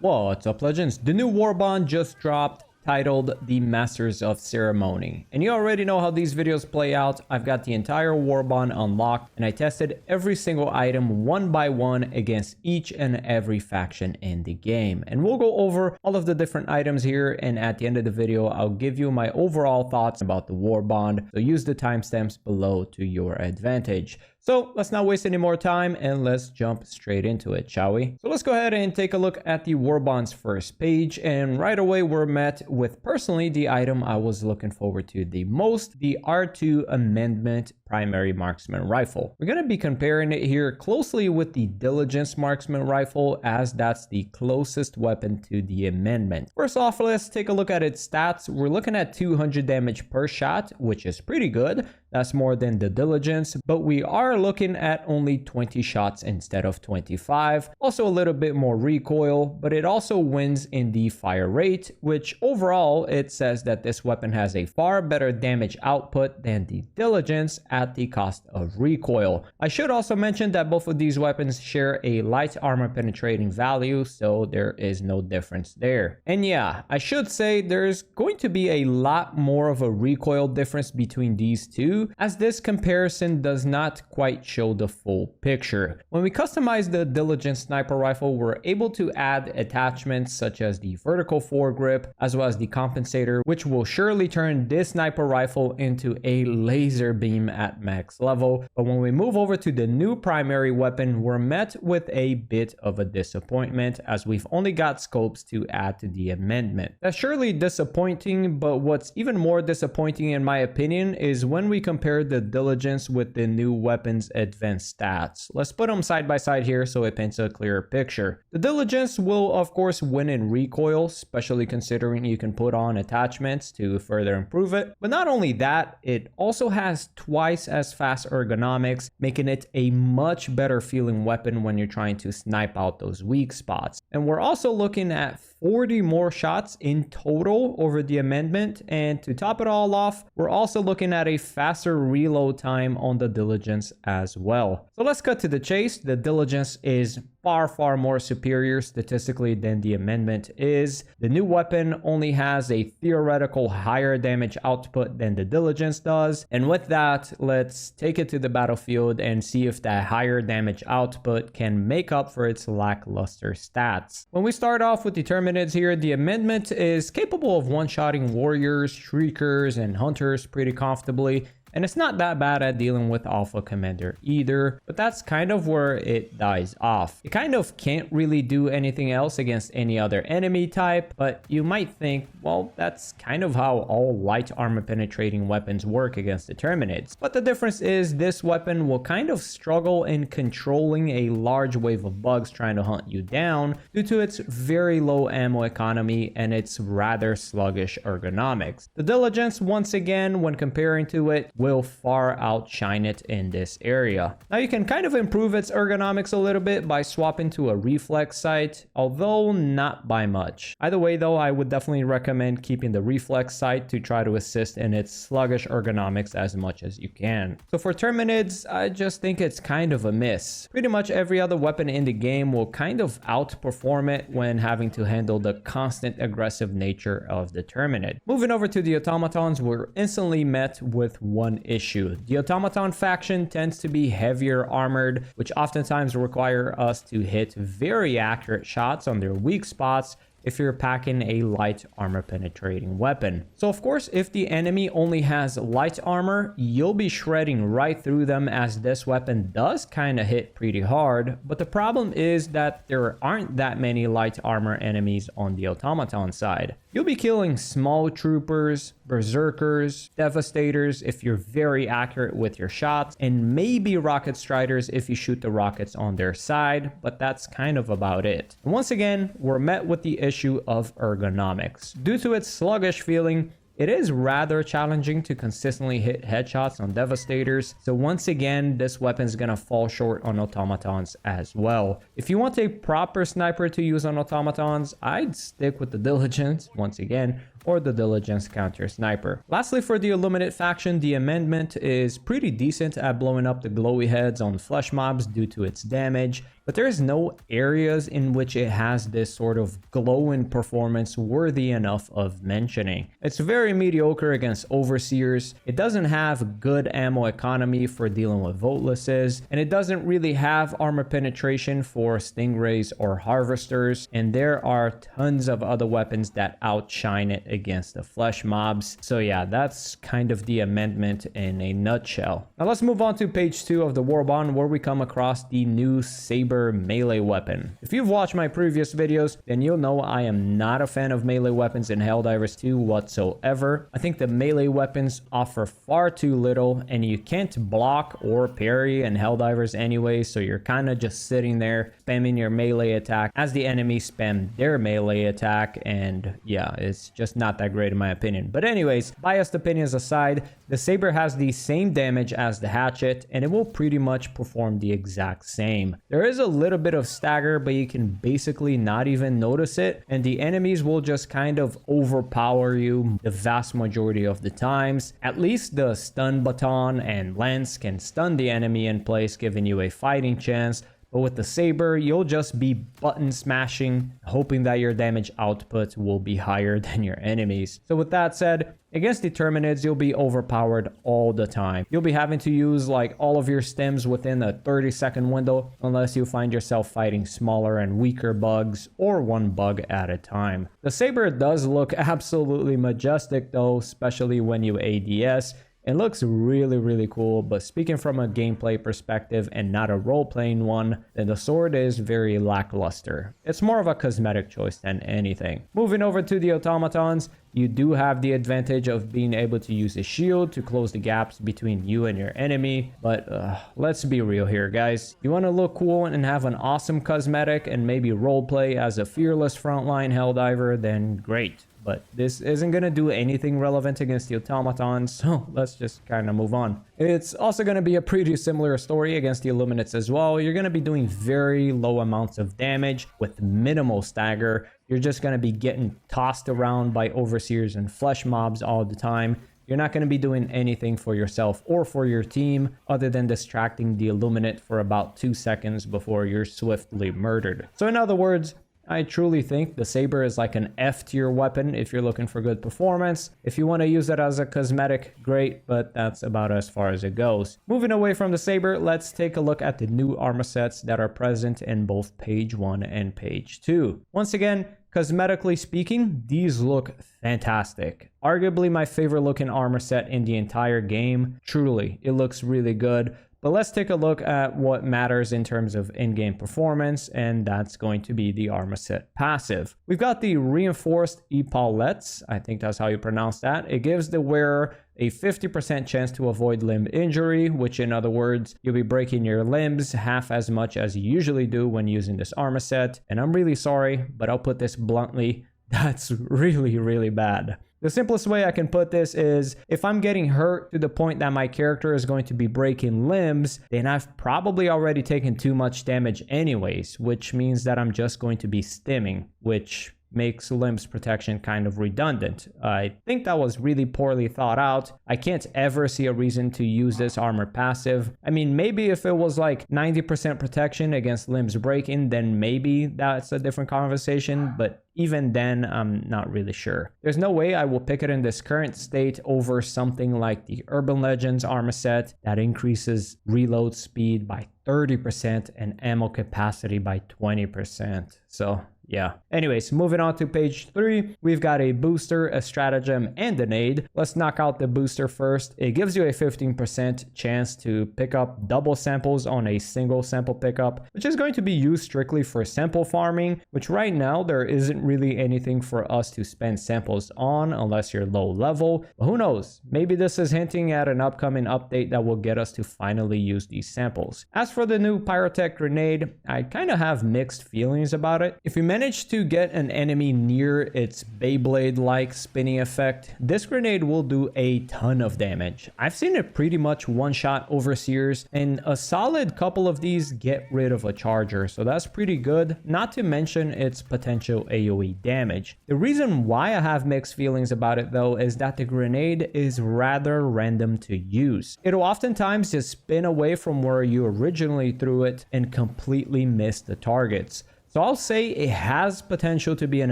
What's up, legends? The new Warbond just dropped, titled The Masters of Ceremony. And you already know how these videos play out. I've got the entire Warbond unlocked, and I tested every single item one by one against each and every faction in the game. And we'll go over all of the different items here, and at the end of the video, I'll give you my overall thoughts about the Warbond. So use the timestamps below to your advantage. So let's not waste any more time and let's jump straight into it, shall we? So let's go ahead and take a look at the Warbond's first page, and right away we're met with personally the item I was looking forward to the most, the R2 Amendment Primary Marksman Rifle. We're going to be comparing it here closely with the Diligence Marksman Rifle, as that's the closest weapon to the amendment. First off, let's take a look at its stats. We're looking at 200 damage per shot, which is pretty good. That's more than the Diligence, but we are looking at only 20 shots instead of 25. Also a little bit more recoil, but it also wins in the fire rate, which overall it says that this weapon has a far better damage output than the Diligence at the cost of recoil. I should also mention that both of these weapons share a light armor penetrating value, so there is no difference there. And yeah, I should say there's going to be a lot more of a recoil difference between these two, as this comparison does not quite show the full picture. When we customize the Diligence sniper rifle, we're able to add attachments such as the vertical foregrip as well as the compensator, which will surely turn this sniper rifle into a laser beam at max level. But when we move over to the new primary weapon, we're met with a bit of a disappointment, as we've only got scopes to add to the amendment. That's surely disappointing, but what's even more disappointing in my opinion is when we compare the Diligence with the new weapon's advanced stats. Let's put them side by side here so it paints a clearer picture. The Diligence will of course win in recoil, especially considering you can put on attachments to further improve it. But not only that, it also has twice as fast ergonomics, making it a much better feeling weapon when you're trying to snipe out those weak spots. And we're also looking at 40 more shots in total over the amendment, and to top it all off, we're also looking at a faster reload time on the Diligence as well. So let's cut to the chase. The Diligence is far more superior statistically than the amendment is. The new weapon only has a theoretical higher damage output than the Diligence does, and with that, let's take it to the battlefield and see if that higher damage output can make up for its lackluster stats. When we start off with the Terminids here, the amendment is capable of one-shotting warriors, shriekers, and hunters pretty comfortably. And it's not that bad at dealing with Alpha Commander either, but that's kind of where it dies off. It kind of can't really do anything else against any other enemy type, but you might think, well, that's kind of how all light armor penetrating weapons work against the Terminids. But the difference is this weapon will kind of struggle in controlling a large wave of bugs trying to hunt you down due to its very low ammo economy and its rather sluggish ergonomics. The Diligence, once again, when comparing to it, will far outshine it in this area. Now you can kind of improve its ergonomics a little bit by swapping to a reflex sight, although not by much. Either way though, I would definitely recommend keeping the reflex sight to try to assist in its sluggish ergonomics as much as you can. So for Terminids, I just think it's kind of a miss. Pretty much every other weapon in the game will kind of outperform it when having to handle the constant aggressive nature of the Terminid. Moving over to the Automatons, we're instantly met with one issue. The Automaton faction tends to be heavier armored, which oftentimes require us to hit very accurate shots on their weak spots if you're packing a light armor penetrating weapon. So of course, if the enemy only has light armor, you'll be shredding right through them, as this weapon does kind of hit pretty hard. But the problem is that there aren't that many light armor enemies on the Automaton side. You'll be killing small troopers, berserkers, devastators if you're very accurate with your shots, and maybe rocket striders if you shoot the rockets on their side, but that's kind of about it. And once again, we're met with the issue of ergonomics. Due to its sluggish feeling, it is rather challenging to consistently hit headshots on devastators, so once again, this weapon is gonna fall short on automatons as well. If you want a proper sniper to use on automatons, I'd stick with the Diligence, once again, or the Diligence counter sniper. Lastly, for the Illuminate faction, the amendment is pretty decent at blowing up the glowy heads on flesh mobs due to its damage, but there's no areas in which it has this sort of glowing performance worthy enough of mentioning. It's very mediocre against overseers. It doesn't have good ammo economy for dealing with voltlesses, and it doesn't really have armor penetration for stingrays or harvesters, and there are tons of other weapons that outshine it against the flesh mobs. So yeah, that's kind of the amendment in a nutshell. Now let's move on to page 2 of the Warbond, where we come across the new Saber melee weapon. If you've watched my previous videos, then you'll know I am not a fan of melee weapons in Helldivers 2 whatsoever. I think the melee weapons offer far too little, and you can't block or parry in Helldivers anyway, so you're kind of just sitting there spamming your melee attack as the enemy spam their melee attack, and yeah, it's just not that great in my opinion. But anyways, biased opinions aside, the Saber has the same damage as the hatchet, and it will pretty much perform the exact same. There is a little bit of stagger, but you can basically not even notice it, and the enemies will just kind of overpower you the vast majority of the times. At least the stun baton and lance can stun the enemy in place, giving you a fighting chance. But with the Saber, you'll just be button smashing, hoping that your damage output will be higher than your enemies. So with that said, against the Terminids, you'll be overpowered all the time. You'll be having to use like all of your stems within a 30-second window, unless you find yourself fighting smaller and weaker bugs, or one bug at a time. The Saber does look absolutely majestic though, especially when you ADS. It looks really cool, but speaking from a gameplay perspective and not a role-playing one, then the sword is very lackluster. It's more of a cosmetic choice than anything. Moving over to the Automatons, you do have the advantage of being able to use a shield to close the gaps between you and your enemy, but let's be real here, guys. You want to look cool and have an awesome cosmetic and maybe roleplay as a fearless frontline Helldiver, then great. But this isn't going to do anything relevant against the Automatons, so let's just kind of move on. It's also going to be a pretty similar story against the Illuminates as well. You're going to be doing very low amounts of damage with minimal stagger. You're just going to be getting tossed around by overseers and flesh mobs all the time. You're not going to be doing anything for yourself or for your team other than distracting the Illuminate for about 2 seconds before you're swiftly murdered. So in other words, I truly think the Saber is like an F-tier weapon if you're looking for good performance. If you want to use it as a cosmetic, great, but that's about as far as it goes. Moving away from the Saber, let's take a look at the new armor sets that are present in both page 1 and page 2. Once again, cosmetically speaking, these look fantastic. Arguably my favorite looking armor set in the entire game. Truly, it looks really good. But let's take a look at what matters in terms of in-game performance, and that's going to be the armor set passive. We've got the reinforced Epaulettes, I think that's how you pronounce that. It gives the wearer a 50% chance to avoid limb injury, which in other words, you'll be breaking your limbs half as much as you usually do when using this armor set. And I'm really sorry, but I'll put this bluntly, that's really bad. The simplest way I can put this is if I'm getting hurt to the point that my character is going to be breaking limbs, then I've probably already taken too much damage anyways, which means that I'm just going to be stimming, which makes limbs protection kind of redundant. I think that was really poorly thought out. I can't ever see a reason to use this armor passive. I mean, maybe if it was like 90% protection against limbs breaking, then maybe that's a different conversation, but even then, I'm not really sure. There's no way I will pick it in this current state over something like the Urban Legends armor set that increases reload speed by 30% and ammo capacity by 20%. So yeah. Anyways, moving on to page 3, we've got a booster, a stratagem, and a nade. Let's knock out the booster first. It gives you a 15% chance to pick up double samples on a single sample pickup, which is going to be used strictly for sample farming, which right now there isn't really anything for us to spend samples on unless you're low level. But who knows? Maybe this is hinting at an upcoming update that will get us to finally use these samples. As for the new Pyrotech Grenade, I kind of have mixed feelings about it. If you manage manage to get an enemy near its Beyblade-like spinning effect, this grenade will do a ton of damage. I've seen it pretty much one-shot overseers, and a solid couple of these get rid of a charger, so that's pretty good, not to mention its potential AoE damage. The reason why I have mixed feelings about it though is that the grenade is rather random to use. It'll oftentimes just spin away from where you originally threw it and completely miss the targets. So I'll say it has potential to be an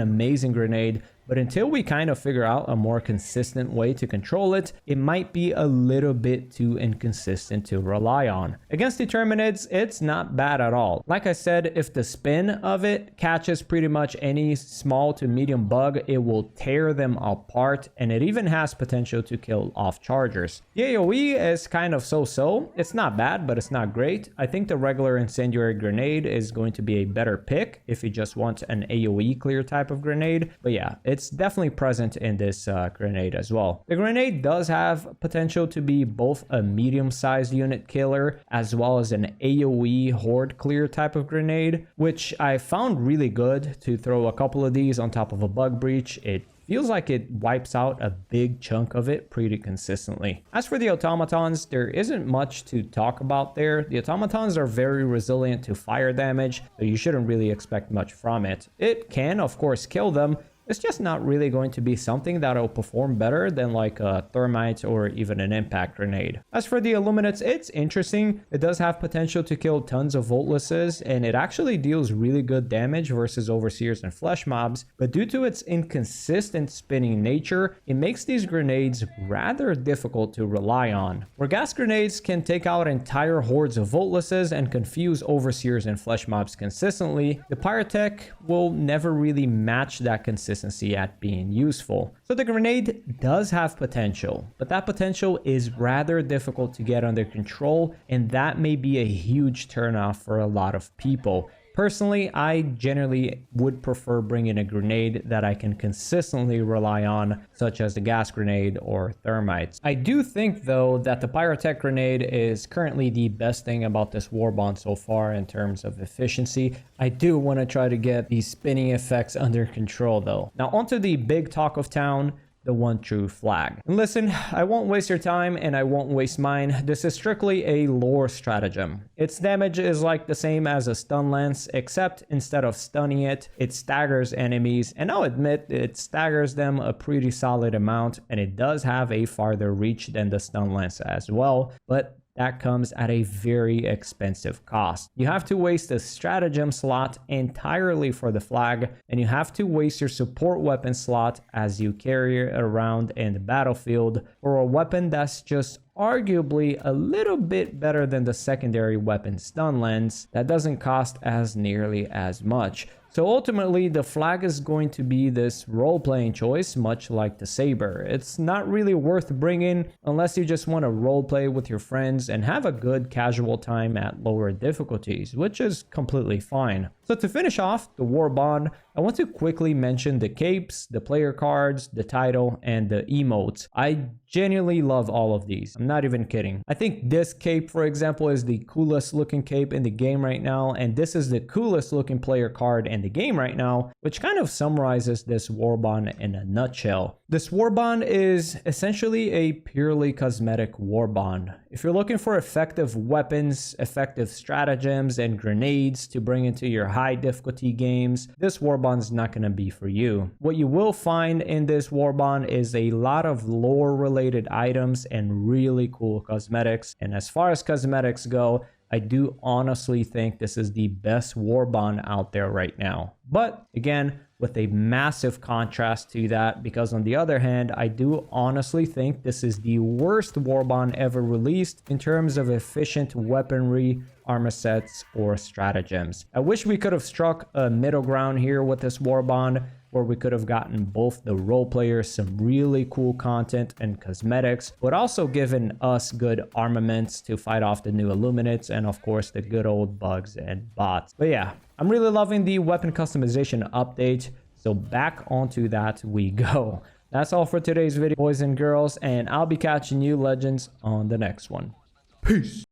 amazing grenade, but until we kind of figure out a more consistent way to control it, it might be a little bit too inconsistent to rely on. Against the Terminids, it's not bad at all. Like I said, if the spin of it catches pretty much any small to medium bug, it will tear them apart, and it even has potential to kill off chargers. The AoE is kind of so-so. It's not bad, but it's not great. I think the regular incendiary grenade is going to be a better pick if you just want an AoE clear type of grenade. But yeah, it's definitely present in this grenade as well. The grenade does have potential to be both a medium-sized unit killer as well as an AoE horde clear type of grenade, which I found really good to throw a couple of these on top of a bug breach. It feels like it wipes out a big chunk of it pretty consistently. As for the automatons, there isn't much to talk about there. The automatons are very resilient to fire damage, so you shouldn't really expect much from it. It can, of course, kill them. It's just not really going to be something that'll perform better than like a thermite or even an impact grenade. As for the Illuminates, it's interesting. It does have potential to kill tons of voltlesses, and it actually deals really good damage versus overseers and flesh mobs, but due to its inconsistent spinning nature, it makes these grenades rather difficult to rely on. Where gas grenades can take out entire hordes of voltlesses and confuse overseers and flesh mobs consistently, the Pyrotech will never really match that consistency at being useful. So the grenade does have potential, but that potential is rather difficult to get under control, and that may be a huge turnoff for a lot of people. Personally, I generally would prefer bringing a grenade that I can consistently rely on, such as the gas grenade or thermites. I do think, though, that the Pyrotech Grenade is currently the best thing about this Warbond so far in terms of efficiency. I do want to try to get these spinning effects under control, though. Now, onto the big talk of town, the one true flag. And listen, I won't waste your time and I won't waste mine. This is strictly a lore stratagem. Its damage is like the same as a stun lance, except instead of stunning it, it staggers enemies, and I'll admit it staggers them a pretty solid amount, and it does have a farther reach than the stun lance as well, but that comes at a very expensive cost. You have to waste a stratagem slot entirely for the flag, and you have to waste your support weapon slot as you carry it around in the battlefield for a weapon that's just arguably a little bit better than the secondary weapon stun lens that doesn't cost as nearly as much. So ultimately, the flag is going to be this role-playing choice, much like the Saber. It's not really worth bringing unless you just want to roleplay with your friends and have a good casual time at lower difficulties, which is completely fine. So to finish off the Warbond, I want to quickly mention the capes, the player cards, the title, and the emotes. I genuinely love all of these. I'm not even kidding. I think this cape, for example, is the coolest looking cape in the game right now, and this is the coolest looking player card in the game right now, which kind of summarizes this Warbond in a nutshell. This Warbond is essentially a purely cosmetic Warbond. If you're looking for effective weapons, effective stratagems, and grenades to bring into your high difficulty games, this Warbond's not going to be for you. What you will find in this Warbond is a lot of lore related items and really cool cosmetics. And as far as cosmetics go, I do honestly think this is the best Warbond out there right now. But again, with a massive contrast to that, because on the other hand, I do honestly think this is the worst Warbond ever released in terms of efficient weaponry, armor sets, or stratagems. I wish we could have struck a middle ground here with this Warbond, where we could have gotten both the role players some really cool content and cosmetics, but also given us good armaments to fight off the new Illuminates and of course the good old bugs and bots. But yeah, I'm really loving the weapon customization update, so back onto that we go. That's all for today's video, boys and girls, and I'll be catching you legends on the next one. Peace!